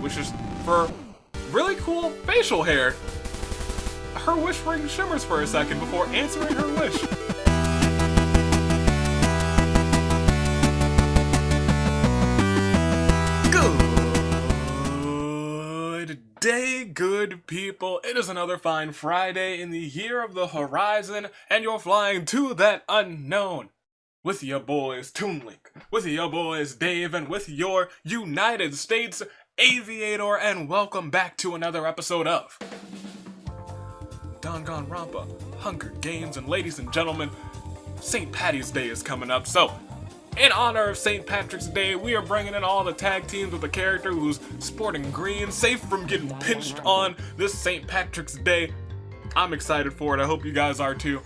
wishes for really cool facial hair. Her wish ring shimmers for a second before answering her wish. Good day, good people. It is another fine Friday in the year of the horizon, and you're flying to that unknown. With your boys Toonlink, with your boys Dave, and with your United States Aviator, and welcome back to another episode of Danganronpa, Hunger Games, and ladies and gentlemen, St. Patty's Day is coming up, so in honor of St. Patrick's Day, we are bringing in all the tag teams with a character who's sporting green, safe from getting pinched on this St. Patrick's Day. I'm excited for it. I hope you guys are too.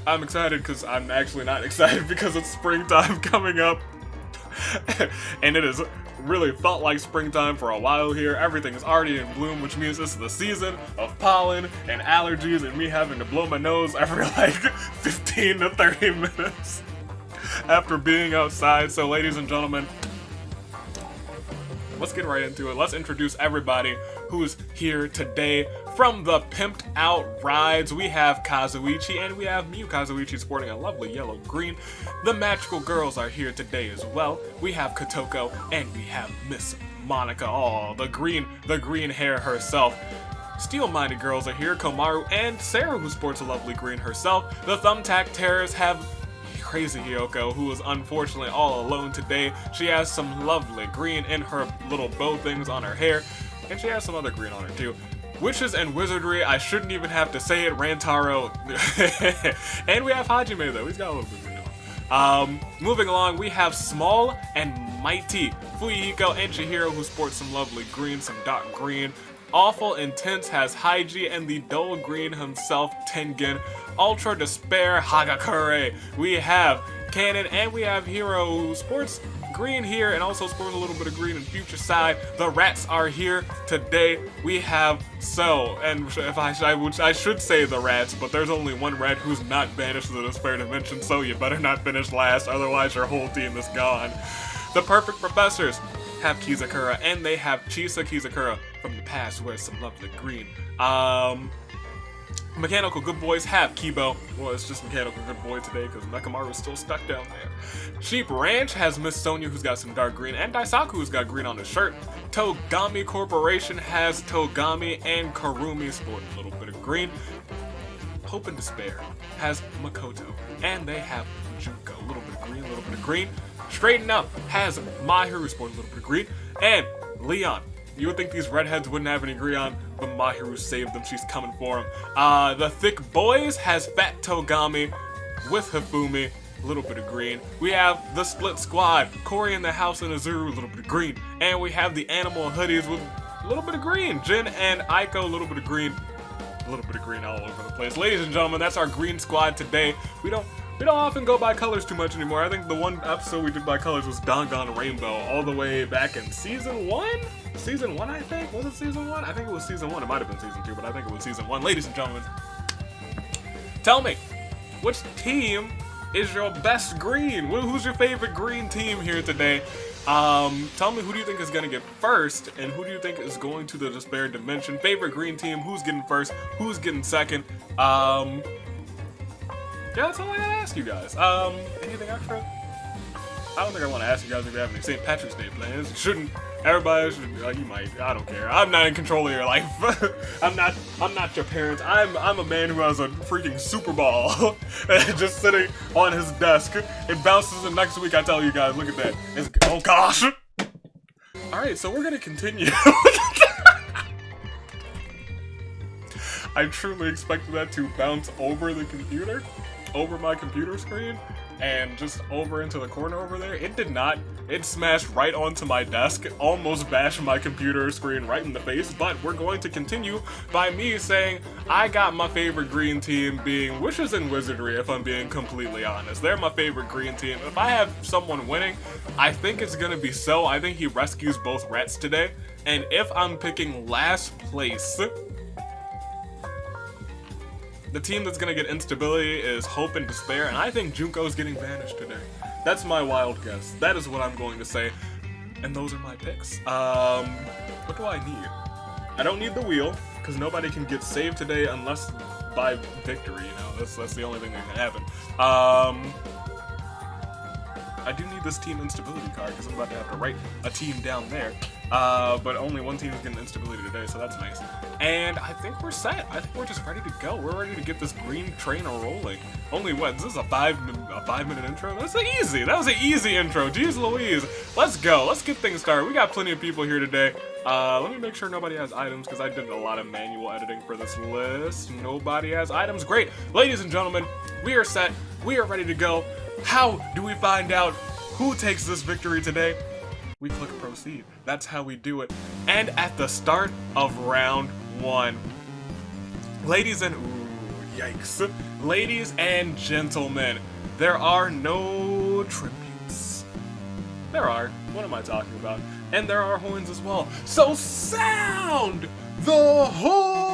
I'm excited because I'm actually not excited because it's springtime coming up. And it has really felt like springtime for a while here. Everything is already in bloom, which means this is the season of pollen and allergies and me having to blow my nose every like 15 to 30 minutes after being outside. So ladies and gentlemen, let's get right into it. Let's introduce everybody who's here today. From the Pimped Out Rides, we have Kazuichi and we have Miu. Kazuichi sporting a lovely yellow green. The Magical Girls are here today as well. We have Kotoko and we have Miss Monica. Oh, the green hair herself. Steel-Minded Girls are here. Komaru and Sarah, who sports a lovely green herself. The Thumbtack Terrors have Crazy Hiyoko, who is unfortunately all alone today. She has some lovely green in her little bow things on her hair, and she has some other green on her too. Witches and Wizardry, I shouldn't even have to say it, Rantaro. And we have Hajime though, he's got a little bit of green on. Moving along, we have Small and Mighty, Fuyiko and Chihiro, who sports some lovely green, some dark green. Awful Intense has Haiji and the dull green himself, Tengen. Ultra Despair, Hagakure. We have Cannon and we have Hero, who sports green here and also sports a little bit of green in Future Side. The Rats are here today. We have and if I should say the Rats, but there's only one rat who's not banished to the Despair Dimension, so you better not finish last, otherwise your whole team is gone. The Perfect Professors have Kizakura, and they have Chisa Kizakura from the past, who has some lovely green. Mechanical Good Boys have Kibo. Well, it's just Mechanical Good Boy today because Mekamaru is still stuck down there. Sheep Ranch has Miss Sonia, who's got some dark green, and Daisaku, who's got green on his shirt. Togami Corporation has Togami and Karumi sporting a little bit of green. Hope and Despair has Makoto, and they have Junko. A little bit of green, a little bit of green. Straighten Up has Mahiru sporting a little bit of green, and Leon. You would think these redheads wouldn't have any green on, but Mahiru saved them. She's coming for him. The Thick Boys has Fat Togami with Hifumi, a little bit of green. We have the Split Squad, Cory in the House and Azuru, a little bit of green. And we have the Animal Hoodies with a little bit of green. Jin and Aiko, a little bit of green. A little bit of green all over the place. Ladies and gentlemen, that's our green squad today. We don't often go by colors too much anymore. I think the one episode we did by colors was Danganronpa, all the way back in season 1? Season 1, I think? Was it season 1? I think it was season 1. It might have been season 2, but I think it was season 1. Ladies and gentlemen, tell me, which team is your best green? Who's your favorite green team here today? Tell me, who do you think is going to get first, and who do you think is going to the Despair Dimension? Favorite green team, who's getting first, who's getting second? Yeah, that's all I gotta ask you guys. Anything extra? I don't think I want to ask you guys if you have any St. Patrick's Day plans. You shouldn't. Everybody should. You might. I don't care. I'm not in control of your life. I'm not your parents. I'm a man who has a freaking Super Ball just sitting on his desk. It bounces, and next week I tell you guys, look at that. Oh gosh. All right, so we're gonna continue. I truly expected that to bounce over the computer, over my computer screen, and just over into the corner over there. It did not. It smashed right onto my desk, almost bashed my computer screen right in the face, but we're going to continue by me saying I got my favorite green team being Wishes and Wizardry, if I'm being completely honest. They're my favorite green team. If I have someone winning, I think it's gonna be So. I think he rescues both Rats today, and if I'm picking last place, the team that's gonna get instability is Hope and Despair, and I think Junko's getting banished today. That's my wild guess. That is what I'm going to say. And those are my picks. What do I need? I don't need the wheel, because nobody can get saved today unless by victory, you know? That's the only thing that can happen. I do need this team instability card, because I'm about to have to write a team down there. But only one team is getting instability today, so that's nice. And I think we're set. I think we're just ready to go. We're ready to get this green train rolling. Only what? This is a 5-minute intro? That's easy. That was an easy intro. Jeez Louise. Let's go. Let's get things started. We got plenty of people here today. Let me make sure nobody has items, because I did a lot of manual editing for this list. Nobody has items. Great. Ladies and gentlemen, we are set. We are ready to go. How do we find out who takes this victory today? We click proceed. That's how we do it. And at the start of round 1, ladies and gentlemen, there are no tributes. There are. What am I talking about? And there are horns as well. So sound the horns!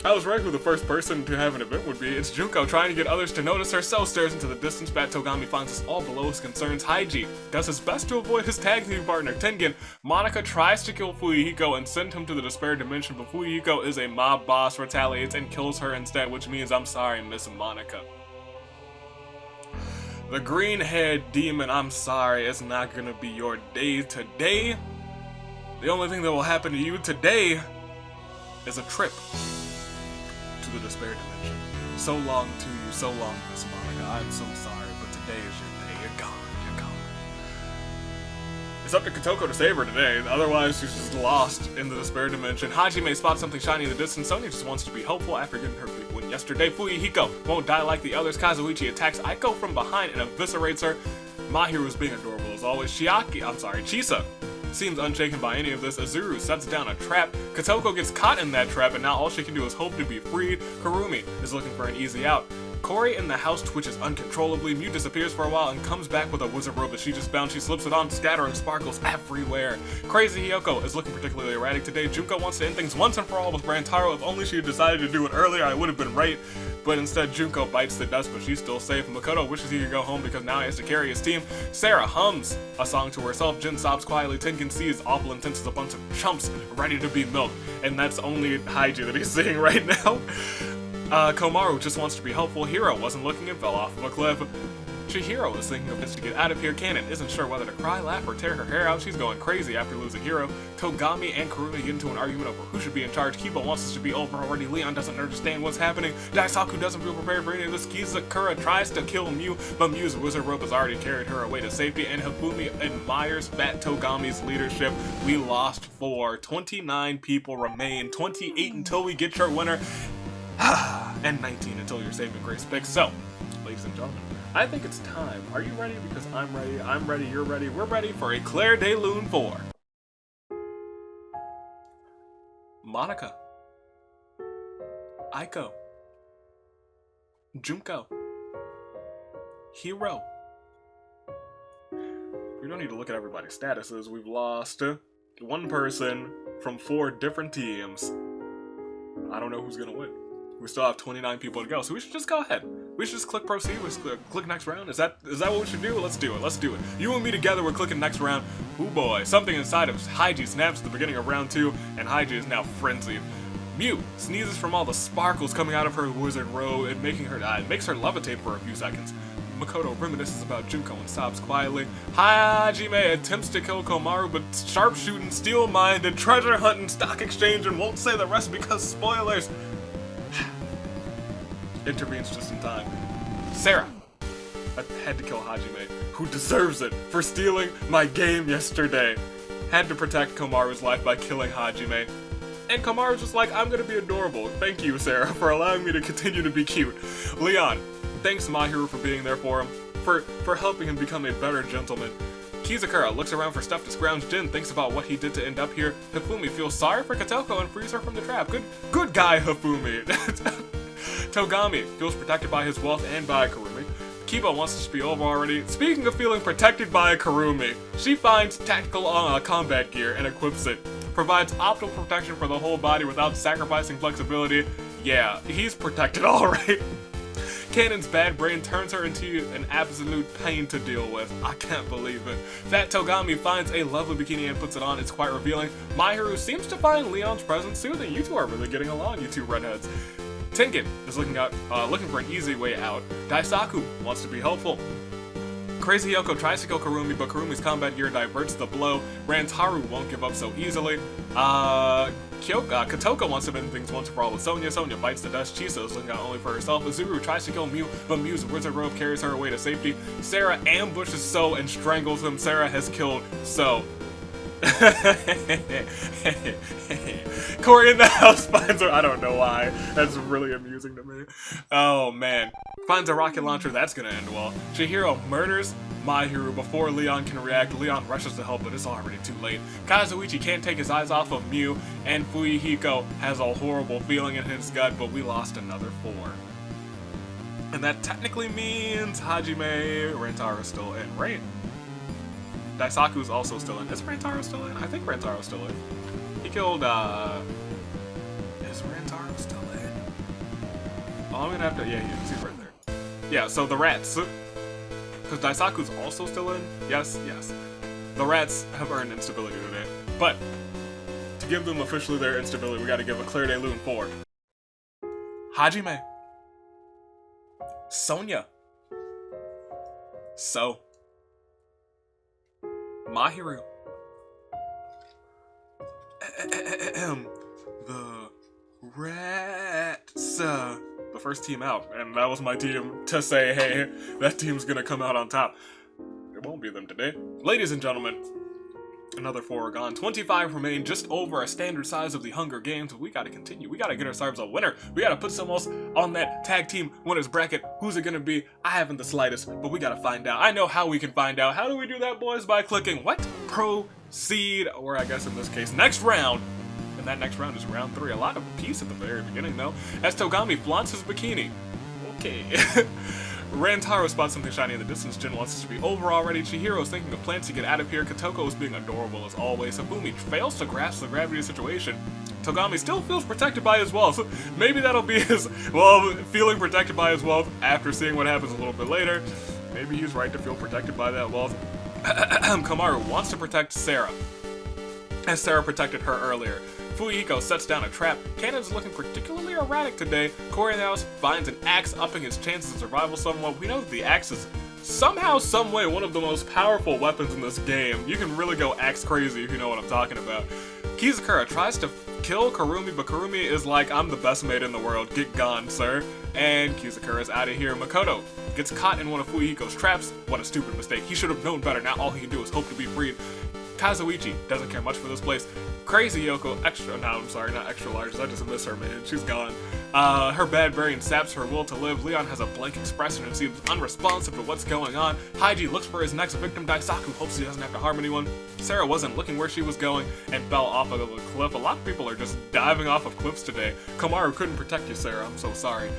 I was right who the first person to have an event would be. It's Junko trying to get others to notice her, so stares into the distance. Bat Togami finds us all below his concerns. Haiji does his best to avoid his tag team partner, Tengen. Monica tries to kill Fuyuhiko and send him to the despair dimension, but Fuyuhiko is a mob boss, retaliates, and kills her instead, which means I'm sorry, Miss Monica. The green-haired demon, I'm sorry, it's not gonna be your day today. The only thing that will happen to you today is a trip to the despair dimension. So long to you, so long, Miss Monica. I'm so sorry, but today is your day. You're gone, you're gone. It's up to Kotoko to save her today, otherwise she's just lost in the despair dimension. Hajime spots something shiny in the distance. Sonya just wants to be hopeful after getting her big win yesterday. Fuyuhiko won't die like the others. Kazuichi attacks Aiko from behind and eviscerates her. Mahiru is being adorable as always. Chisa seems unshaken by any of this. Azuru sets down a trap. Kotoko gets caught in that trap, and now all she can do is hope to be freed. Kurumi is looking for an easy out. Corey in the house twitches uncontrollably. Mew disappears for a while and comes back with a wizard robe that she just found. She slips it on, scattering sparkles everywhere. Crazy Hiyoko is looking particularly erratic today. Junko wants to end things once and for all with Brantaro. If only she had decided to do it earlier, I would have been right. But instead, Junko bites the dust, but she's still safe. Makoto wishes he could go home because now he has to carry his team. Sarah hums a song to herself. Jin sobs quietly. Tengen sees awful intense as a bunch of chumps ready to be milked. And that's only Haiji that he's seeing right now. Komaru just wants to be helpful. Hiro wasn't looking and fell off of a cliff. Chihiro is thinking of this to get out of here. Kanon isn't sure whether to cry, laugh, or tear her hair out. She's going crazy after losing Hiro. Togami and Kurumi get into an argument over who should be in charge. Kiba wants us to be over already. Leon doesn't understand what's happening. Daisaku doesn't feel prepared for any of this. Kizakura tries to kill Mew, but Mew's wizard rope has already carried her away to safety, and Hifumi admires Bat Togami's leadership. We lost 4. 29 people remain. 28 until we get your winner. And 19 until your saving grace picks. So, ladies and gentlemen, I think it's time. Are you ready? Because I'm ready, you're ready, we're ready for a Claire de Lune 4. Monica. Aiko. Junko. Hiro. We don't need to look at everybody's statuses. We've lost one person from 4 different teams. I don't know who's gonna win. We still have 29 people to go, so we should just go ahead. We should just click proceed. We should click next round. Is that what we should do? Let's do it. Let's do it. You and me together, we're clicking next round. Ooh boy, something inside of Haiji snaps at the beginning of round 2, and Haiji is now frenzied. Mew sneezes from all the sparkles coming out of her wizard robe and makes her levitate for a few seconds. Makoto reminisces about Junko and sobs quietly. Hajime attempts to kill Komaru, but sharpshooting, steel-minded, treasure hunting, stock exchange, and won't say the rest because spoilers. Intervenes just in time. Sarah had to kill Hajime, who deserves it for stealing my game yesterday. Had to protect Komaru's life by killing Hajime. And Komaru's just like, I'm gonna be adorable. Thank you, Sarah, for allowing me to continue to be cute. Leon thanks Mahiru for being there for him, for helping him become a better gentleman. Kizakura looks around for stuff to scrounge. Jin thinks about what he did to end up here. Hifumi feels sorry for Kotoko and frees her from the trap. Good guy, Hifumi. Togami feels protected by his wealth and by Kurumi. Kiba wants this to be over already. Speaking of feeling protected by Kurumi, she finds tactical combat gear and equips it. provides optimal protection for the whole body without sacrificing flexibility. Yeah, he's protected alright. Kanon's bad brain turns her into an absolute pain to deal with. I can't believe it. Fat Togami finds a lovely bikini and puts it on. It's quite revealing. Mahiru seems to find Leon's presence soothing. You two are really getting along, you two redheads. Tengen is looking for an easy way out. Daisaku wants to be helpful. Crazy Yoko tries to kill Karumi, but Karumi's combat gear diverts the blow. Rantaru won't give up so easily. Kotoko wants to end things once and for all with Sonya. Sonya bites the dust. Chisa is looking out only for herself. Azuru tries to kill Mew, but Mew's wizard robe carries her away to safety. Sarah ambushes So and strangles him. Sarah has killed So. Corey in the house finds her. I don't know why. That's really amusing to me. Oh man. Finds a rocket launcher. That's gonna end well. Chihiro murders Mahiru before Leon can react. Leon rushes to help, but it's already too late. Kazuichi can't take his eyes off of Mew, and Fuyuhiko has a horrible feeling in his gut, but we lost another 4. And that technically means Hajime, Rantaro's still in, right? Daisaku's also still in. Is Rantaro still in? I think Rantaro's still in. He killed, is Rantaro still in? Oh, I'm gonna have to, yeah, he's right there. Yeah, so the rats. Because Daisaku's also still in? Yes, yes. The rats have earned instability today. But, to give them officially their instability, we gotta give a Claire de Lune 4. Hajime. Sonya. So. Mahiru. The rats. The first team out, and that was my team to say, hey, that team's gonna come out on top. It won't be them today. Ladies and gentlemen, another 4 are gone. 25 remain, just over a standard size of the Hunger Games. We gotta continue. We gotta get ourselves a winner. We gotta put someone else on that tag team winners bracket. Who's it gonna be? I haven't the slightest, but we gotta find out. I know how we can find out. How do we do that, boys? By clicking what? Proceed, or I guess in this case, next round. And that next round is round 3. A lot of peace at the very beginning, though, as Togami flaunts his bikini. Okay. Rantaro spots something shiny in the distance. Jin wants this to be over already. Chihiro's thinking of plans to get out of here. Kotoko is being adorable as always. Sabumi fails to grasp the gravity of the situation. Togami still feels protected by his wealth. Maybe that'll be his, well, feeling protected by his wealth after seeing what happens a little bit later. Maybe he's right to feel protected by that wealth. Kamaru wants to protect Sarah, as Sarah protected her earlier. Fuyuhiko sets down a trap. Kanon's looking particularly erratic today. Corey in the house finds an axe, upping his chances of survival somewhat. We know that the axe is somehow, someway, one of the most powerful weapons in this game. You can really go axe crazy if you know what I'm talking about. Kizakura tries to kill Karumi, but Karumi is like, I'm the best maid in the world. Get gone, sir. And Kizakura's out of here. Makoto gets caught in one of Fuyuhiko's traps. What a stupid mistake. He should have known better. Now all he can do is hope to be freed. Kazuichi doesn't care much for this place. Crazy Yoko, I'm sorry, not extra large, I just miss her, man. She's gone. Her bad brain saps her will to live. Leon has a blank expression and seems unresponsive to what's going on. Haiji looks for his next victim. Daisaku hopes he doesn't have to harm anyone. Sarah wasn't looking where she was going and fell off of a cliff. A lot of people are just diving off of cliffs today. Komaru couldn't protect you, Sarah. I'm so sorry.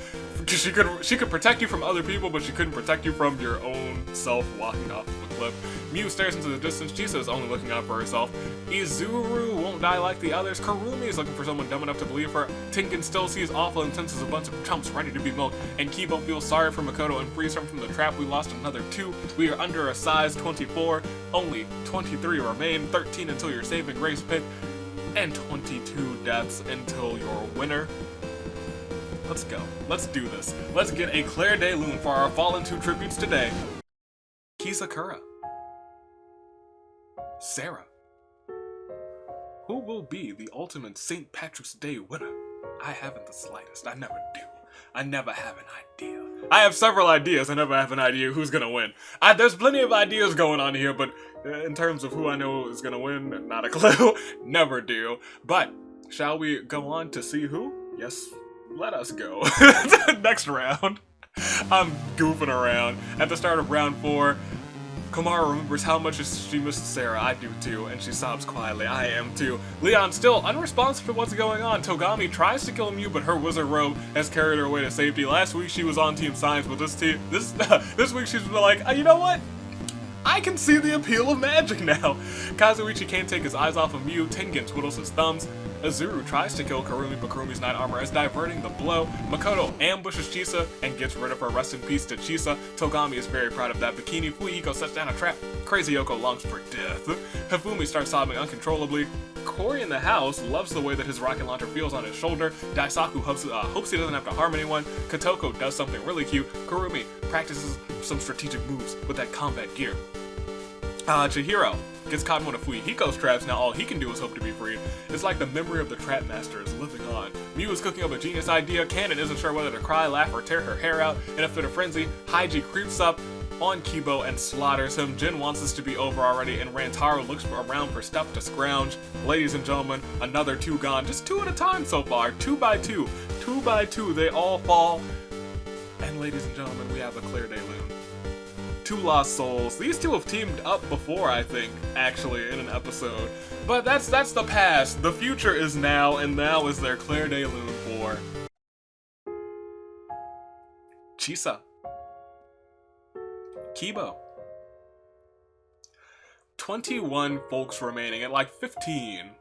She could protect you from other people, but she couldn't protect you from your own self walking off of a cliff. Mew stares into the distance. Chisa is only looking out for herself. Izuru won't die like the others. Karumi is looking for someone dumb enough to believe her. Tengen still sees awful and senses a bunch of chumps ready to be milked. And Kibo feels sorry for Makoto and frees her from the trap. We lost another 2. We are under a size 24. Only 23 remain. 13 until your saving grace pick. And 22 deaths until your winner. Let's go. Let's do this. Let's get a Claire de Lune for our Fallen 2 tributes today. Kizakura. Sarah. Who will be the ultimate St. Patrick's Day winner? I haven't the slightest. I never do. I never have an idea. I have several ideas. I never have an idea who's gonna win. There's plenty of ideas going on here, but in terms of who I know is gonna win, not a clue. Never do. But shall we go on to see who? Yes, let us go. Next round. I'm goofing around. At the start of round 4, Komaru remembers how much she missed Sarah. I do too, and she sobs quietly. I am too. Leon still unresponsive to what's going on. Togami tries to kill Mew, but her wizard robe has carried her away to safety. Last week she was on Team Science, but this week she's like, you know what? I can see the appeal of magic now. Kazuichi can't take his eyes off of Mew. Tengen twiddles his thumbs. Azuru tries to kill Kurumi, but Kurumi's night armor is diverting the blow. Makoto ambushes Chisa and gets rid of her. Rest in peace to Chisa. Togami is very proud of that bikini. Fuyiko sets down a trap. Crazy Yoko longs for death. Hifumi starts sobbing uncontrollably. Cory in the house loves the way that his rocket launcher feels on his shoulder. Daisaku hopes he doesn't have to harm anyone. Kotoko does something really cute. Kurumi practices some strategic moves with that combat gear. Chihiro gets caught in one of Fuyuhiko's traps. Now all he can do is hope to be freed. It's like the memory of the trap master is living on. Mew is cooking up a genius idea. Kanon isn't sure whether to cry, laugh, or tear her hair out. In a fit of frenzy, Haiji creeps up on Kibo and slaughters him. Jin wants this to be over already, and Rantaro looks around for stuff to scrounge. Ladies and gentlemen, another 2 gone. Just 2 at a time so far. 2 by 2. 2 by 2. They all fall. And ladies and gentlemen, we have a Claire de Lune. 2 lost souls. These 2 have teamed up before, I think, actually, in an episode. But that's the past. The future is now, and now is their Claire de Lune for Chisa. Kibo. 21 folks remaining at like 15.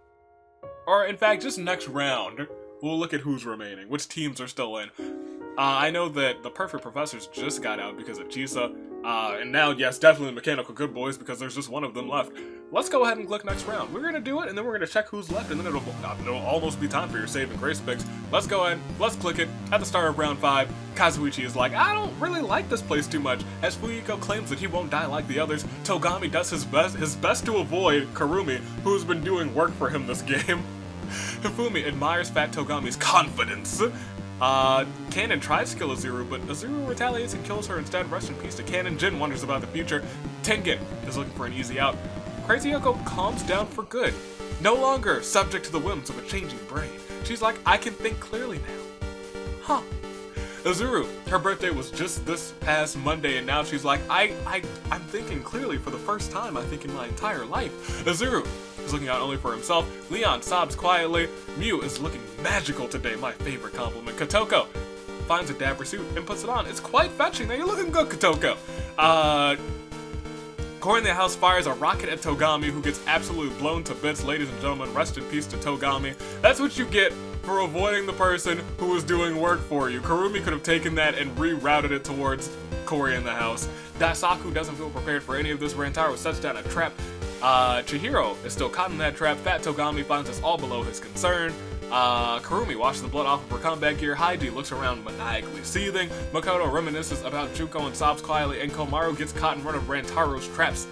Or in fact, just next round, we'll look at who's remaining, which teams are still in. I know that the Perfect Professors just got out because of Chisa. And now, yes, definitely Mechanical Good Boys because there's just one of them left. Let's go ahead and click next round. We're gonna do it, and then we're gonna check who's left, and then it'll almost be time for your save and grace picks. Let's go ahead, let's click it. At the start of round 5, Kazuichi is like, I don't really like this place too much. As Fuyuhiko claims that he won't die like the others, Togami does his best to avoid Kurumi, who's been doing work for him this game. Hifumi admires Fat Togami's confidence. Kanon tries to kill Azuru, but Azuru retaliates and kills her instead. Rest in peace to Kanon. Jin wonders about the future. Tengen is looking for an easy out. Crazy Yoko calms down for good. No longer subject to the whims of a changing brain. She's like, I can think clearly now. Huh. Azuru, her birthday was just this past Monday, and now she's like, I'm thinking clearly for the first time, I think, in my entire life. Azuru is looking out only for himself. Leon sobs quietly. Mew is looking magical today, my favorite compliment. Kotoko finds a dapper suit and puts it on. It's quite fetching. Now you're looking good, Kotoko. Cory in the house fires a rocket at Togami, who gets absolutely blown to bits. Ladies and gentlemen, rest in peace to Togami. That's what you get for avoiding the person who was doing work for you. Kurumi could have taken that and rerouted it towards Cory in the house. Daisaku doesn't feel prepared for any of this. Rantaro sets down a trap. Chihiro is still caught in that trap. Fat Togami finds us all below his concern. Kurumi washes the blood off of her combat gear. Haiji looks around maniacally seething. Makoto reminisces about Juko and sobs quietly, and Komaru gets caught in one of Rantaro's traps.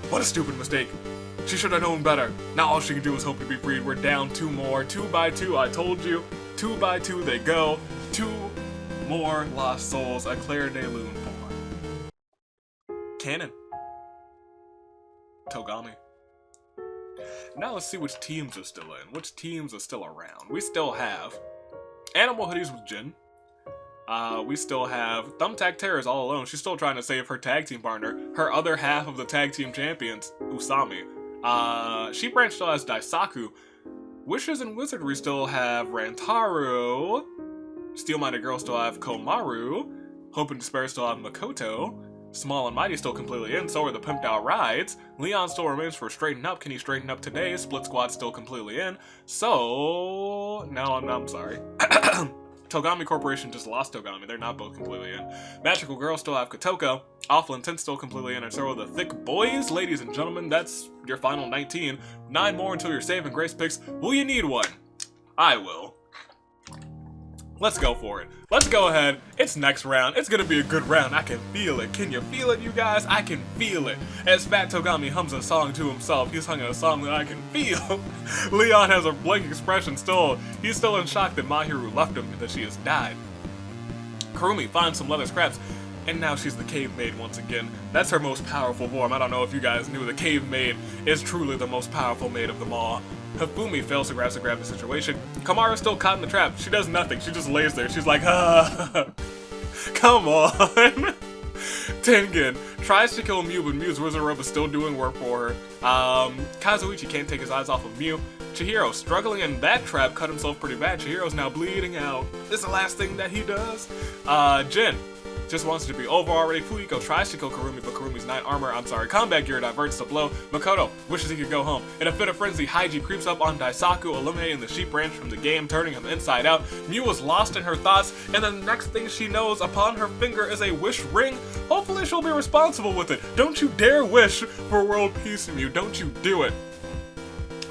What a stupid mistake. She should have known better. Now all she can do is hope to be freed. We're down 2 more. 2 by 2, I told you. 2 by 2 they go. 2 more lost souls. A Claire de Lune for Kanon. Togami. Now let's see which teams are still in. Which teams are still around. We still have Animal Hoodies with Jin. We still have Thumbtack Terrors all alone. She's still trying to save her tag team partner. Her other half of the tag team champions, Usami. Sheep Ranch still has Daisaku. Wishes and Wizardry still have Rantaro. Steel-Minded Girl still have Komaru. Hope and Despair still have Makoto. Small and Mighty still completely in, so are the Pimped Out Rides. Leon still remains for Straighten Up. Can he straighten up today? Split Squad still completely in. So, no, I'm sorry. Togami Corporation just lost Togami. They're not both completely in. Magical Girls still have Kotoko. Awful Intent still completely in, and so are the Thick Boys. Ladies and gentlemen, that's your final 19. 9 more until your save and grace picks. Will you need one? I will. Let's go for it. Let's go ahead. It's next round. It's gonna be a good round. I can feel it. Can you feel it, you guys? I can feel it. As Fat Togami hums a song to himself, he's humming a song that I can feel. Leon has a blank expression still. He's still in shock that Mahiru left him and that she has died. Kurumi finds some leather scraps, and now she's the Cave Maid once again. That's her most powerful form. I don't know if you guys knew the Cave Maid is truly the most powerful maid of them all. Hifumi fails to grasp the situation. Komaru's still caught in the trap. She does nothing. She just lays there. She's like, come on. Tengen tries to kill Mew, but Mew's Wizard Robe is still doing work for her. Kazuichi can't take his eyes off of Mew. Chihiro, struggling in that trap, cut himself pretty bad. Chihiro's now bleeding out. This is the last thing that he does. Jin just wants it to be over already. Fuyiko tries to kill Karumi, but Karumi's combat gear diverts the blow. Makoto wishes he could go home. In a fit of frenzy, Haiji creeps up on Daisaku, eliminating the sheep branch from the game, turning him inside out. Miu was lost in her thoughts, and the next thing she knows, upon her finger is a wish ring. Hopefully she'll be responsible with it. Don't you dare wish for world peace, Miu. Don't you do it.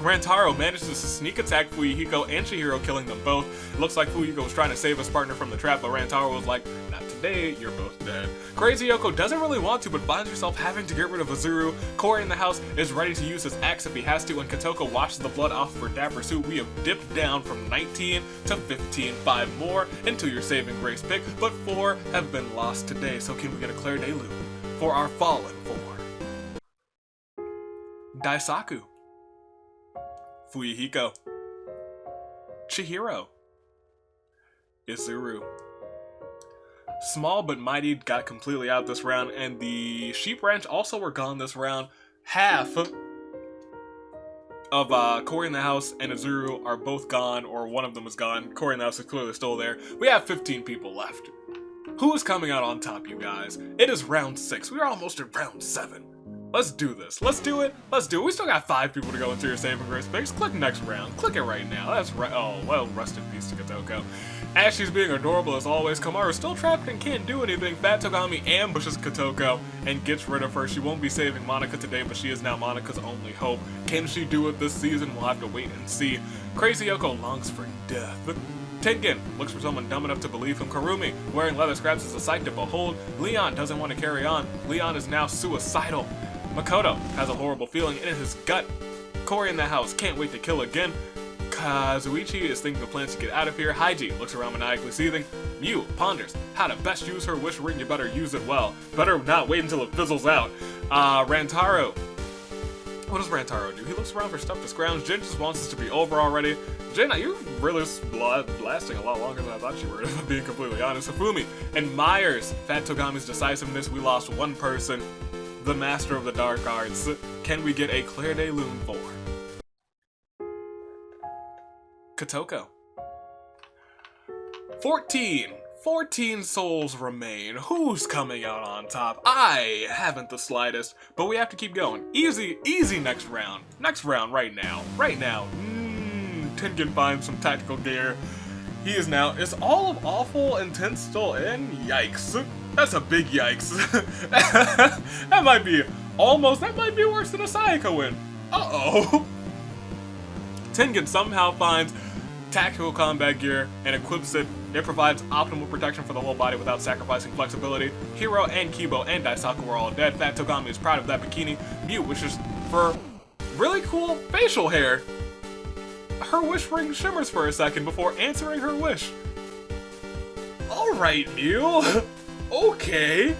Rantaro manages to sneak attack Fuyuhiko and Chihiro, killing them both. It looks like Fuyuhiko was trying to save his partner from the trap, but Rantaro was like, not today, you're both dead. Crazy Yoko doesn't really want to, but finds herself having to get rid of Azuru. Corey in the house is ready to use his axe if he has to, and Kotoko washes the blood off for Dapper Suit. We have dipped down from 19 to 15, 5 more into your saving grace pick, but 4 have been lost today, so can we get a Claire de Lune for our fallen 4? Daisaku, Fuyuhiko, Chihiro, Izuru. Small but mighty got completely out this round, and the sheep ranch also were gone this round. Half of Corey in the house and Izuru are both gone, or one of them is gone. Corey in the house is clearly still there. We have 15 people left. Who is coming out on top, you guys? It is round 6. We are almost at round 7. Let's do this. Let's do it. Let's do it. We still got 5 people to go into your saving grace picks. Click next round. Click it right now. That's right. Oh, well, rest in peace to Kotoko. As she's being adorable as always, Kamaru is still trapped and can't do anything. Fat Togami ambushes Kotoko and gets rid of her. She won't be saving Monica today, but she is now Monica's only hope. Can she do it this season? We'll have to wait and see. Crazy Yoko longs for death. Tengen looks for someone dumb enough to believe him. Karumi, wearing leather scraps, is a sight to behold. Leon doesn't want to carry on. Leon is now suicidal. Makoto has a horrible feeling in his gut. Corey in the house can't wait to kill again. Kazuichi is thinking of plans to get out of here. Haiji looks around maniacally seething. Miu ponders how to best use her wish ring. You better use it well. Better not wait until it fizzles out. Rantaro. What does Rantaro do? He looks around for stuff to scrounge. Jin just wants this to be over already. Jin, you're really lasting a lot longer than I thought you were, if I'm being completely honest. Hifumi admires Fat Togami's decisiveness. We lost one person. The master of the dark arts. Can we get a Claire de Lune for Kotoko? 14 souls remain. Who's coming out on top? I haven't the slightest, but we have to keep going. Easy next round. Next round right now. Tengen finds some tactical gear. He is now, is all of Awful Intense still in? Yikes. That's a big yikes. that might be worse than a Sayaka win. Uh-oh. Tengen somehow finds tactical combat gear and equips it. It provides optimal protection for the whole body without sacrificing flexibility. Hiro and Kibo and Daisaku were all dead. Fat Togami is proud of that bikini. Miu wishes for really cool facial hair. Her wish ring shimmers for a second before answering her wish. Alright, Miu. Okay.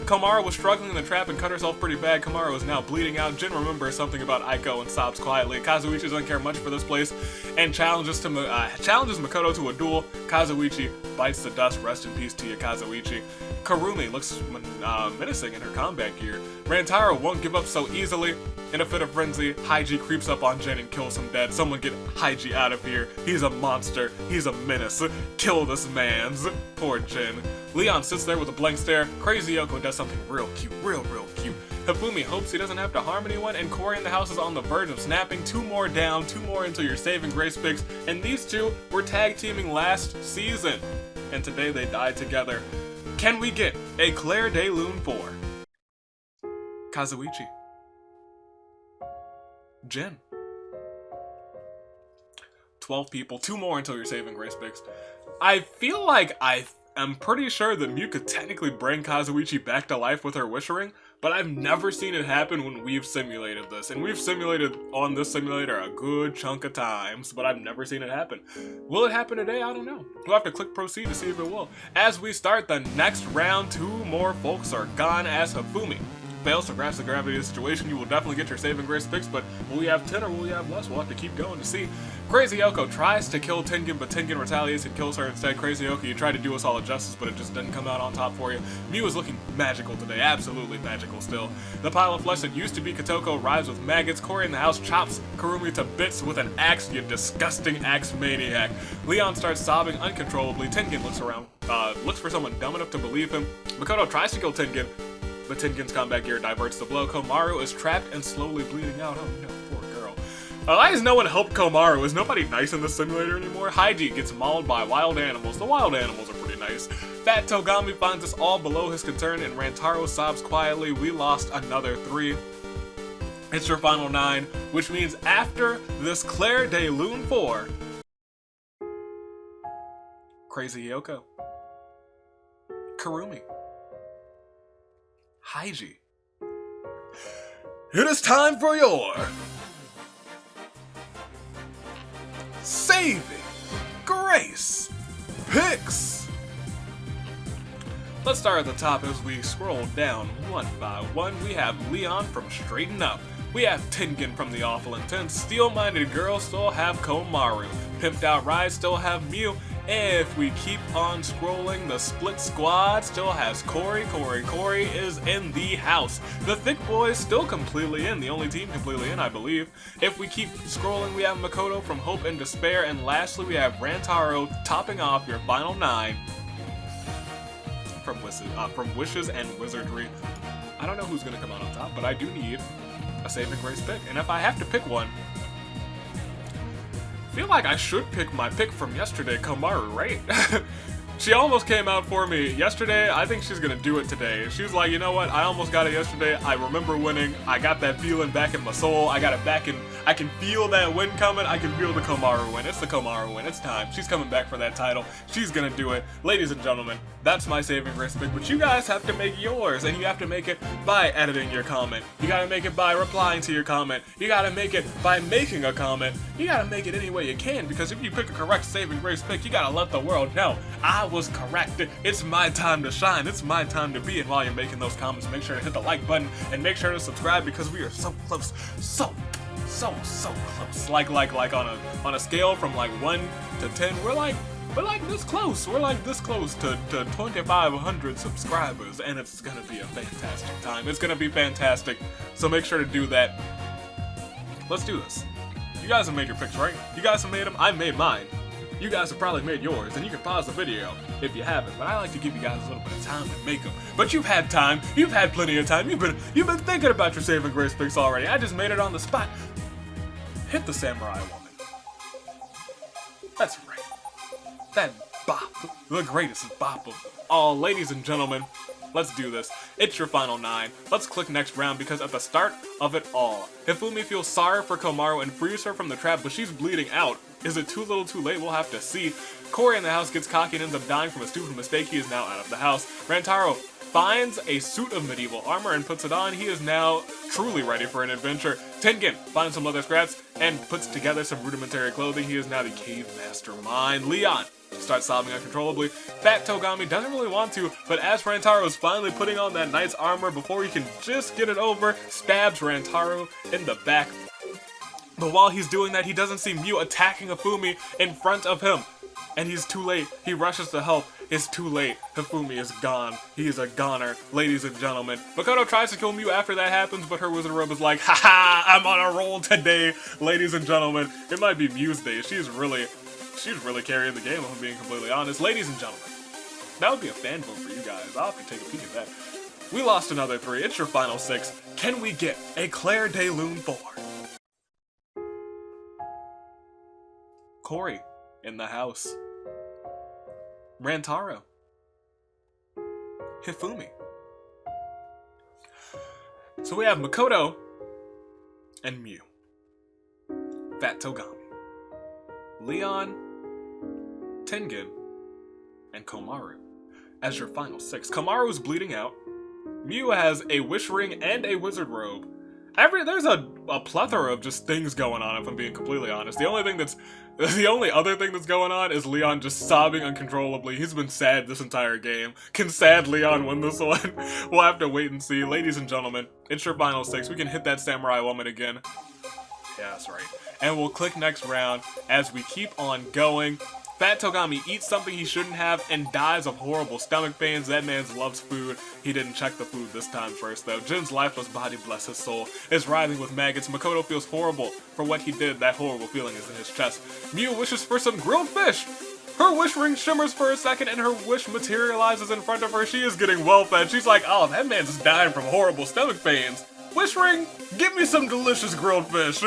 Kamaru was struggling in the trap and cut herself pretty bad. Kamaru is now bleeding out. Jin remembers something about Aiko and sobs quietly. Kazuichi doesn't care much for this place and challenges Makoto to a duel. Kazuichi bites the dust. Rest in peace to you, Kazuichi. Karumi looks menacing in her combat gear. Rantaro won't give up so easily. In a fit of frenzy, Haiji creeps up on Jin and kills him dead. Someone get Haiji out of here. He's a monster. He's a menace. Kill this man's. Poor Jin. Leon sits there with a blank stare. Crazy Yoko does something real cute. Real cute. Hifumi hopes he doesn't have to harm anyone, and Corey in the house is on the verge of snapping. 2 more down, 2 more until your saving grace picks, and these 2 were tag teaming last season. And today they died together. Can we get a Claire de Lune for Kazuichi? Jin. 12 people, 2 more until your saving grace picks. I feel like I'm pretty sure that Miu could technically bring Kazuichi back to life with her wish ring, but I've never seen it happen when we've simulated this. And we've simulated on this simulator a good chunk of times, but I've never seen it happen. Will it happen today? I don't know. We'll have to click proceed to see if it will. As we start the next round, 2 more folks are gone as Hifumi fails to grasp the gravity of the situation, you will definitely get your saving grace picks, but will we have 10 or will we have less? We'll have to keep going to see. Crazy Yoko tries to kill Tengen, but Tengen retaliates and kills her instead. Crazy Yoko, you tried to do us all a justice, but it just didn't come out on top for you. Mew is looking magical today, absolutely magical still. The pile of flesh that used to be Kotoko rides with maggots. Cory in the house chops Kurumi to bits with an axe, you disgusting axe maniac. Leon starts sobbing uncontrollably. Tengen looks around, looks for someone dumb enough to believe him. Makoto tries to kill Tengen, but Tengen's combat gear diverts the blow. Komaru is trapped and slowly bleeding out. Oh no, poor girl. Why has no one helped Komaru? Is nobody nice in this simulator anymore? Haiji gets mauled by wild animals. The wild animals are pretty nice. Fat Togami finds us all below his concern, and Rantaro sobs quietly. We lost another 3. It's your final 9, which means after this Claire de Lune 4, Crazy Yoko, Kurumi, Haiji. It is time for your saving grace picks. Let's start at the top as we scroll down one by one. We have Leon from Straighten Up. We have Tengen from The Awful Intense. Steel-Minded Girl still have Komaru. Pimped Out Ride still have Mew. If we keep on scrolling, the Split Squad still has Cory. Cory is in the house. The Thick Boys still completely in. The only team completely in, I believe. If we keep scrolling, we have Makoto from Hope and Despair. And lastly, we have Rantaro topping off your final 9 from Wishes and Wizardry. I don't know who's going to come out on top, but I do need a saving grace pick. And if I have to pick one, I feel like I should pick my pick from yesterday, Komaru, right? She almost came out for me yesterday. I think she's gonna do it today. She was like, you know what? I almost got it yesterday. I remember winning. I got that feeling back in my soul. I got it back in. I can feel that win coming. I can feel the Komaru win. It's the Komaru win. It's time. She's coming back for that title. She's gonna do it. Ladies and gentlemen, that's my saving grace pick. But you guys have to make yours, and you have to make it by editing your comment. You gotta make it by replying to your comment. You gotta make it by making a comment. You gotta make it any way you can, because if you pick a correct saving grace pick, you gotta let the world know I was correct. It's my time to shine. It's my time to be. And while you're making those comments, make sure to hit the like button and make sure to subscribe, because we are so close. So close. Like on a scale from like 1 to 10, we're like this close. We're like this close to 2,500 subscribers, and it's gonna be a fantastic time. It's gonna be fantastic. So make sure to do that. Let's do this. You guys have made your picks, right? You guys have made them. I made mine. You guys have probably made yours, and you can pause the video if you haven't, but I like to give you guys a little bit of time to make them. But you've had time, you've had plenty of time, you've been thinking about your saving grace picks already. I just made it on the spot. Hit the samurai woman. That's right. That bop, the greatest bop of all. Ladies and gentlemen, let's do this. It's your final 9. Let's click next round, because at the start of it all, Hifumi feels sorry for Komaru and frees her from the trap, but she's bleeding out. Is it too little too late? We'll have to see. Cory in the house gets cocky and ends up dying from a stupid mistake. He is now out of the house. Rantaro finds a suit of medieval armor and puts it on. He is now truly ready for an adventure. Tengen finds some leather scraps and puts together some rudimentary clothing. He is now the cave mastermind. Leon starts sobbing uncontrollably. Fat Togami doesn't really want to, but as Rantaro is finally putting on that knight's armor before he can just get it over, stabs Rantaro in the back. But while he's doing that, he doesn't see Mew attacking Hifumi in front of him. And he's too late. He rushes to help. It's too late. Hifumi is gone. He is a goner, ladies and gentlemen. Makoto tries to kill Mew after that happens, but her wizard robe is like, haha, I'm on a roll today, ladies and gentlemen. It might be Mew's day. She's really carrying the game, if I'm being completely honest. Ladies and gentlemen, that would be a fan vote for you guys. I'll have to take a peek at that. We lost another 3. It's your final 6. Can we get a Claire de Lune 4? Cory in the house. Rantaro. Hifumi. So we have Makoto and Mew. Fat Togami. Leon, Tengen, and Komaru as your final 6. Komaru's bleeding out. Mew has a wish ring and a wizard robe. There's a plethora of just things going on, if I'm being completely honest. The only other thing that's going on is Leon just sobbing uncontrollably. He's been sad this entire game. Can sad Leon win this one? We'll have to wait and see. Ladies and gentlemen, it's your final 6. We can hit that samurai woman again. Yeah, that's right. And we'll click next round as we keep on going. Fat Togami eats something he shouldn't have and dies of horrible stomach pains. That man loves food. He didn't check the food this time first, though. Jin's lifeless body, bless his soul, is writhing with maggots. Makoto feels horrible for what he did. That horrible feeling is in his chest. Miu wishes for some grilled fish. Her wish ring shimmers for a second and her wish materializes in front of her. She is getting well fed. She's like, oh, that man's dying from horrible stomach pains. Wish ring, give me some delicious grilled fish.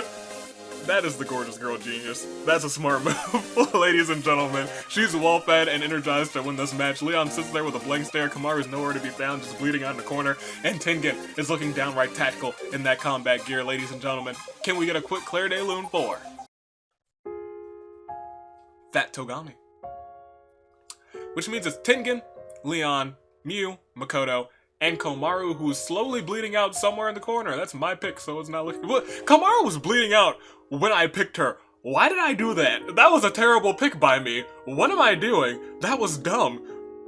That is the gorgeous girl genius. That's a smart move, ladies and gentlemen. She's well-fed and energized to win this match. Leon sits there with a blank stare. Kamaru's nowhere to be found, just bleeding out in the corner. And Tengen is looking downright tactical in that combat gear, ladies and gentlemen. Can we get a quick Claire de Lune 4? Fat Togami. Which means it's Tengen, Leon, Miu, Makoto, and Komaru, who's slowly bleeding out somewhere in the corner. That's my pick, so it's not looking... What? Komaru was bleeding out when I picked her. Why did I do that? That was a terrible pick by me. What am I doing? That was dumb.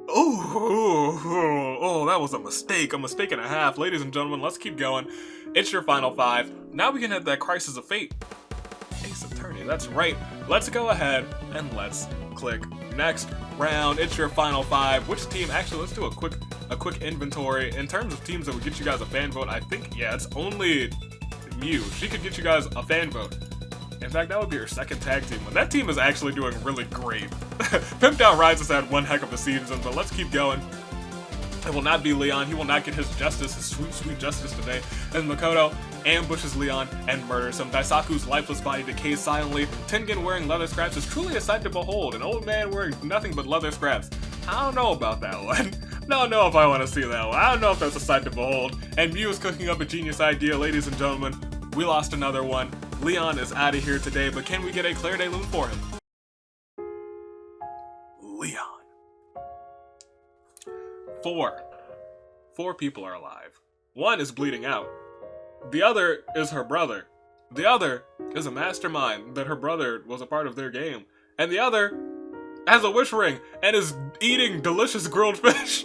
Oh, that was a mistake and a half. Ladies and gentlemen, let's keep going. It's your final 5. Now we can hit that Crisis of Fate. Ace Attorney, that's right. Let's go ahead and let's click next round. It's your final 5. Which team? Actually, let's do a quick inventory. In terms of teams that would get you guys a fan vote, I think, yeah, it's only Miu. She could get you guys a fan vote. In fact, that would be her second tag team. And that team is actually doing really great. Pimped Out Rise has had one heck of a season, but let's keep going. It will not be Leon. He will not get his justice, his sweet, sweet justice today. And Makoto ambushes Leon and murders him. Daisaku's lifeless body decays silently. Tengen wearing leather scraps is truly a sight to behold. An old man wearing nothing but leather scraps. I don't know about that one. I don't know if I want to see that one. I don't know if that's a sight to behold. And Miu is cooking up a genius idea, ladies and gentlemen. We lost another one. Leon is out of here today, but can we get a Claire de Lune for him? Leon. 4 people are alive. One is bleeding out. The other is her brother. The other is a mastermind that her brother was a part of their game. And the other has a wish ring and is eating delicious grilled fish.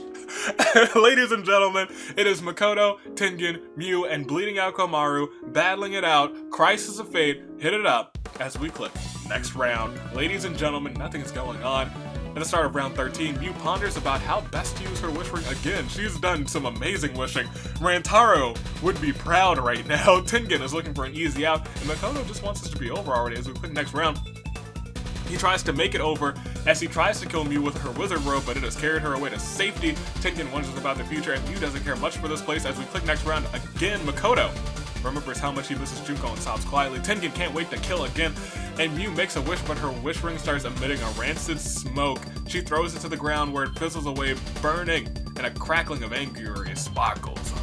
Ladies and gentlemen, it is Makoto, Tengen, Miu, and bleeding out Komaru battling it out. Crisis of Fate, hit it up as we click next round. Ladies and gentlemen, nothing's going on. At the start of round 13, Miu ponders about how best to use her wish ring again. She's done some amazing wishing. Rantaro would be proud right now. Tengen is looking for an easy out, and Makoto just wants this to be over already as we click next round. He tries to make it over as he tries to kill Miu with her wizard robe, but it has carried her away to safety. Tengen wonders about the future, and Miu doesn't care much for this place as we click next round again. Makoto remembers how much he misses Junko and sobs quietly. Tengen can't wait to kill again, and Miu makes a wish, but her wish ring starts emitting a rancid smoke. She throws it to the ground where it fizzles away, burning, and a crackling of angry sparkles.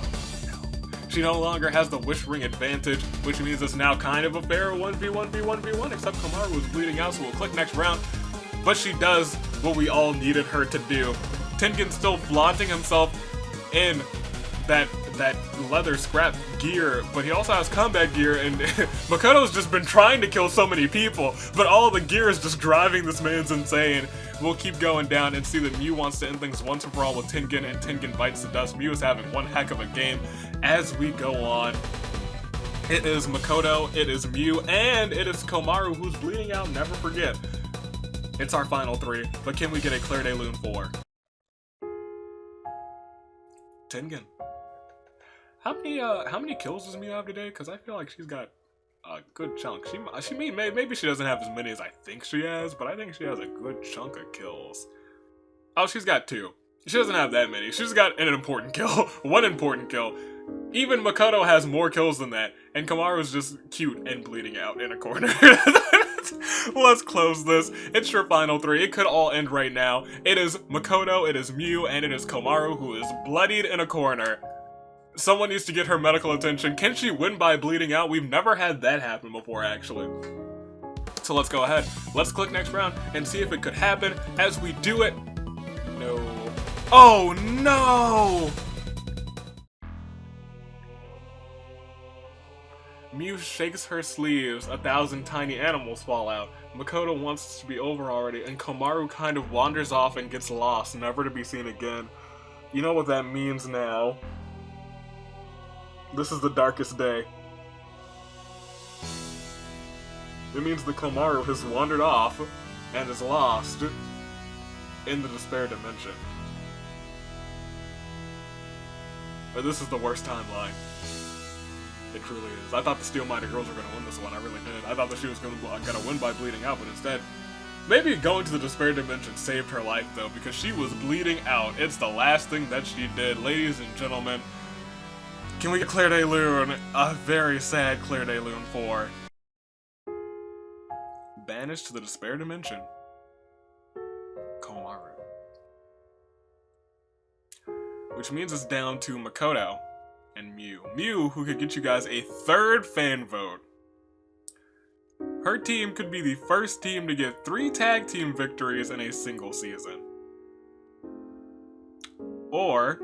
She no longer has the wish ring advantage, which means it's now kind of a fair 1v1v1v1, except Komaru was bleeding out, so we'll click next round. But she does what we all needed her to do. Tengen's still flaunting himself in that leather scrap gear, but he also has combat gear, and Makoto's just been trying to kill so many people, but all the gear is just driving this man's insane. We'll keep going down and see that Miu wants to end things once and for all with Tengen, and Tengen bites the dust. Miu is having one heck of a game as we go on. It is Makoto, it is Miu, and it is Komaru who's bleeding out, never forget. It's our final 3, but can we get a Claire de Lune 4? Tengen. How many kills does Miu have today? Because I feel like she's got a good chunk. Maybe she doesn't have as many as I think she has, but I think she has a good chunk of kills. Oh, she's got 2. She doesn't have that many. She's got an important kill. One important kill. Even Makoto has more kills than that, and Komaru's just cute and bleeding out in a corner. Let's close this. It's your final 3. It could all end right now. It is Makoto, it is Miu, and it is Komaru who is bloodied in a corner. Someone needs to get her medical attention. Can she win by bleeding out? We've never had that happen before, actually. So let's go ahead. Let's click next round and see if it could happen. As we do it... No. Oh, no! Mew shakes her sleeves, 1,000 tiny animals fall out. Makoto wants this to be over already, and Komaru kind of wanders off and gets lost, never to be seen again. You know what that means now. This is the darkest day. It means the Komaru has wandered off and is lost in the despair dimension. But this is the worst timeline. It truly is. I thought the Steel-Minded Girls were going to win this one. I really did. I thought that she was going to win by bleeding out, but instead, maybe going to the despair dimension saved her life, though, because she was bleeding out. It's the last thing that she did. Ladies and gentlemen, can we get Claire de Lune? A very sad Claire de Lune for banished to the despair dimension. Komaru. Which means it's down to Makoto and Mew. Mew, who could get you guys a 3rd fan vote. Her team could be the first team to get 3 tag team victories in a single season. Or,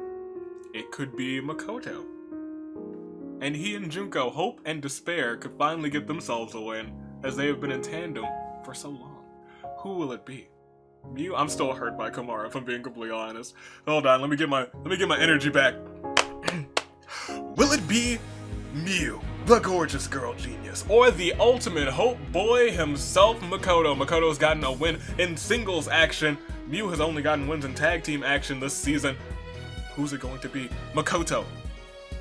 it could be Makoto. And he and Junko, Hope and Despair, could finally get themselves a win, as they have been in tandem for so long. Who will it be? Mew? I'm still hurt by Komaru, if I'm being completely honest. Hold on, let me get my energy back. Will it be Mew, the gorgeous girl genius, or the ultimate Hope boy himself, Makoto? Makoto's gotten a win in singles action. Mew has only gotten wins in tag team action this season. Who's it going to be? Makoto,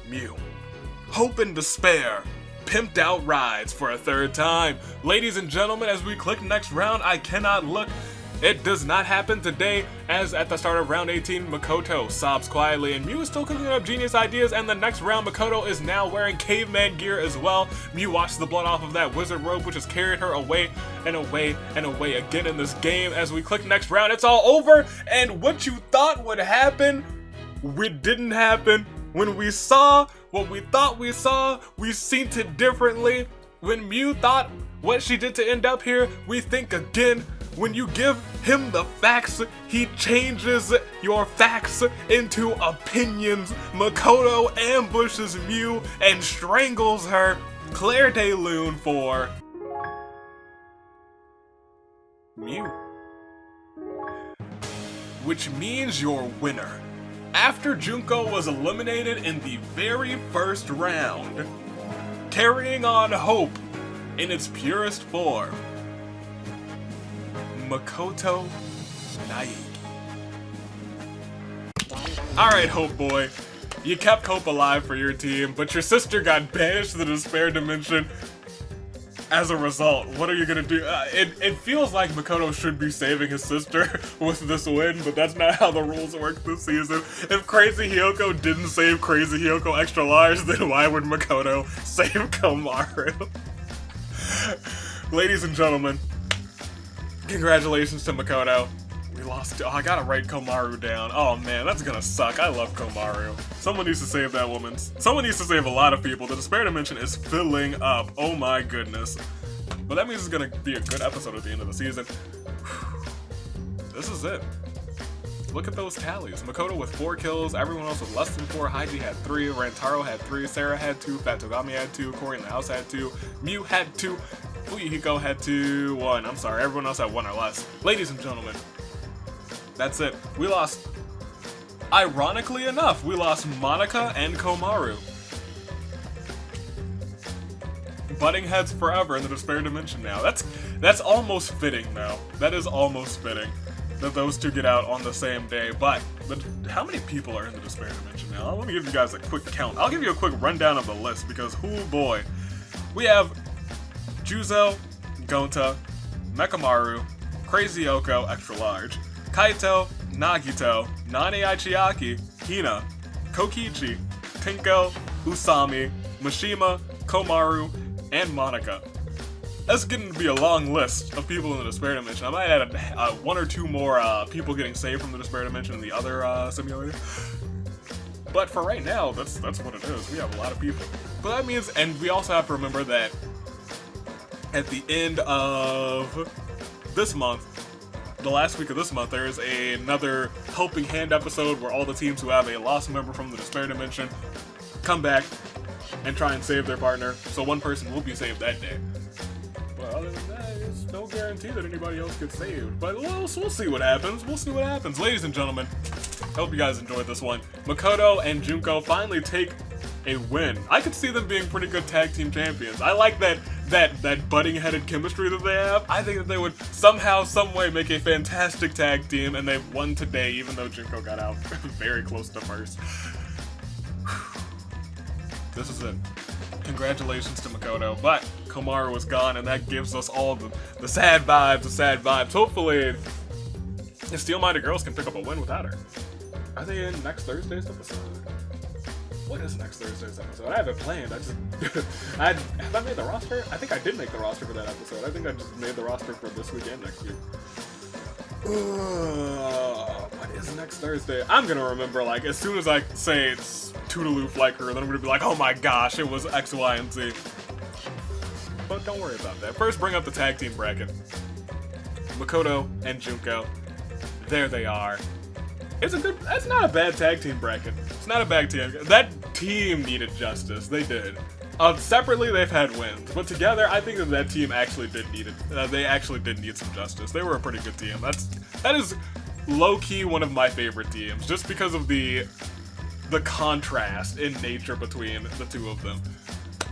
Mew, Hope and Despair, pimped out rides for a 3rd time. Ladies and gentlemen, as we click next round, I cannot look. It does not happen today, as at the start of round 18, Makoto sobs quietly, and Mew is still cooking up genius ideas, and the next round, Makoto is now wearing caveman gear as well. Mew washes the blood off of that wizard robe, which has carried her away and away and away again in this game. As we click next round, it's all over, and what you thought would happen, it didn't happen. When we saw what we thought we saw, we seen it differently. When Mew thought what she did to end up here, we think again. When you give him the facts, he changes your facts into opinions. Makoto ambushes Mew and strangles her. Claire de Lune for Mew. Which means your winner, after Junko was eliminated in the very first round, carrying on Hope in its purest form, Makoto Naegi. Alright, Hope Boy. You kept Hope alive for your team, but your sister got banished to the despair dimension as a result. What are you gonna do? It feels like Makoto should be saving his sister with this win, but that's not how the rules work this season. If Crazy Hyoko didn't save Crazy Hyoko extra large, then why would Makoto save Komaru? Ladies and gentlemen, congratulations to Makoto. We lost. Oh, I gotta write Komaru down. Oh man, that's gonna suck. I love Komaru. Someone needs to save that woman. Someone needs to save a lot of people. The despair dimension is filling up. Oh my goodness. But that means it's gonna be a good episode at the end of the season. This is it. Look at those tallies. Makoto with 4 kills, everyone else with less than 4. Haiji had 3, Rantaro had 3, Sarah had 2, Fat Togami had 2, Corey in the house had 2, Mew had 2, Fuyuhiko had 2, 1. I'm sorry, everyone else had 1 or less. Ladies and gentlemen, that's it. We lost, ironically enough, we lost Monica and Komaru. Butting heads forever in the despair dimension now. That's almost fitting though. That is almost fitting that those two get out on the same day. But how many people are in the despair dimension now? I want to give you guys a quick count. I'll give you a quick rundown of the list because, oh boy. We have Juzo, Gonta, Mekamaru, Crazy Oko, extra large, Kaito, Nagito, Nane Aichiaki, Hina, Kokichi, Tinko, Usami, Mishima, Komaru, and Monica. That's getting to be a long list of people in the despair dimension. I might add 1 or 2 more people getting saved from the despair dimension in the other simulator. But for right now, that's what it is. We have a lot of people. But that means, and we also have to remember that at the end of this month, the last week of this month, there is another Helping Hand episode where all the teams who have a lost member from the despair dimension come back and try and save their partner, so one person will be saved that day. But other than that, there's no guarantee that anybody else gets saved. But we'll see what happens. We'll see what happens. Ladies and gentlemen, I hope you guys enjoyed this one. Makoto and Junko finally take a win. I could see them being pretty good tag team champions. I like that butting-headed chemistry that they have. I think that they would somehow, some way make a fantastic tag team, and they've won today, even though Junko got out very close to first. This is it. Congratulations to Makoto, but Komaru was gone, and that gives us all the sad vibes, Hopefully, the Steel-Minded Girls can pick up a win without her. Are they in next Thursday's episode? What is next Thursday's episode? I haven't planned. Have I made the roster? I think I did make the roster for that episode. I think I just made the roster for this week and next week. What is next Thursday? I'm gonna remember, like, as soon as I say it's Toodaloo Flicker, then I'm gonna be like, oh my gosh, it was X, Y, and Z. But don't worry about that. First, bring up the tag team bracket. Makoto and Junko. There they are. That's not a bad tag team bracket. It's not a bad team. That team needed justice. They did. Separately, they've had wins, but together, I think that team actually did need it. They actually did need some justice. They were a pretty good team. That is low-key one of my favorite teams, just because of the contrast in nature between the two of them.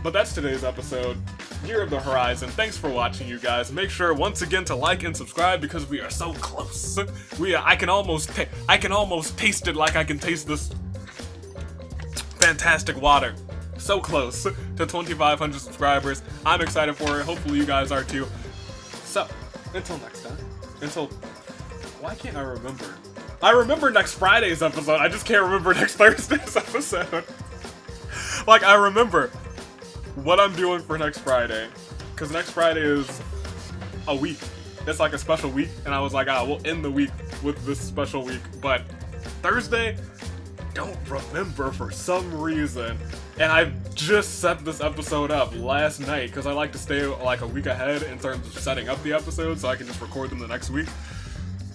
But that's today's episode. Year of the Horizon. Thanks for watching, you guys. Make sure once again to like and subscribe because we are so close. I can almost taste it like I can taste this fantastic water. So close to 2,500 subscribers. I'm excited for it. Hopefully you guys are too. So, until next time. Why can't I remember? I remember next Friday's episode. I just can't remember next Thursday's episode. Like, I remember what I'm doing for next Friday, because next Friday is a week. It's like a special week, and I was like, we'll end the week with this special week, but Thursday, don't remember for some reason, and I just set this episode up last night, because I like to stay like a week ahead in terms of setting up the episodes, so I can just record them the next week.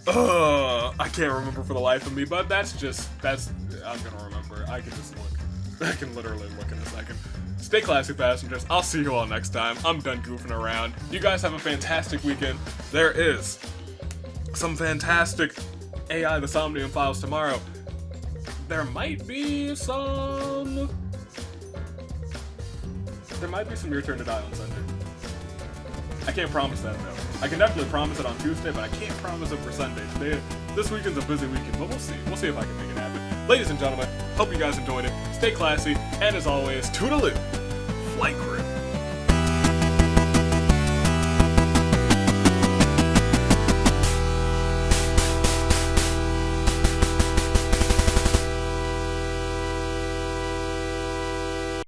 I can't remember for the life of me, but I'm gonna remember. I can literally look in a second. Stay classy, passengers. I'll see you all next time. I'm done goofing around. You guys have a fantastic weekend. There is some fantastic AI The Somnium Files tomorrow. There might be some Your Turn to Die on Sunday. I can't promise that, though. I can definitely promise it on Tuesday, but I can't promise it for Sunday. This weekend's a busy weekend, but we'll see. We'll see if I can make it happen. Ladies and gentlemen, hope you guys enjoyed it. Stay classy, and as always, Toodaloo, Flight Crew.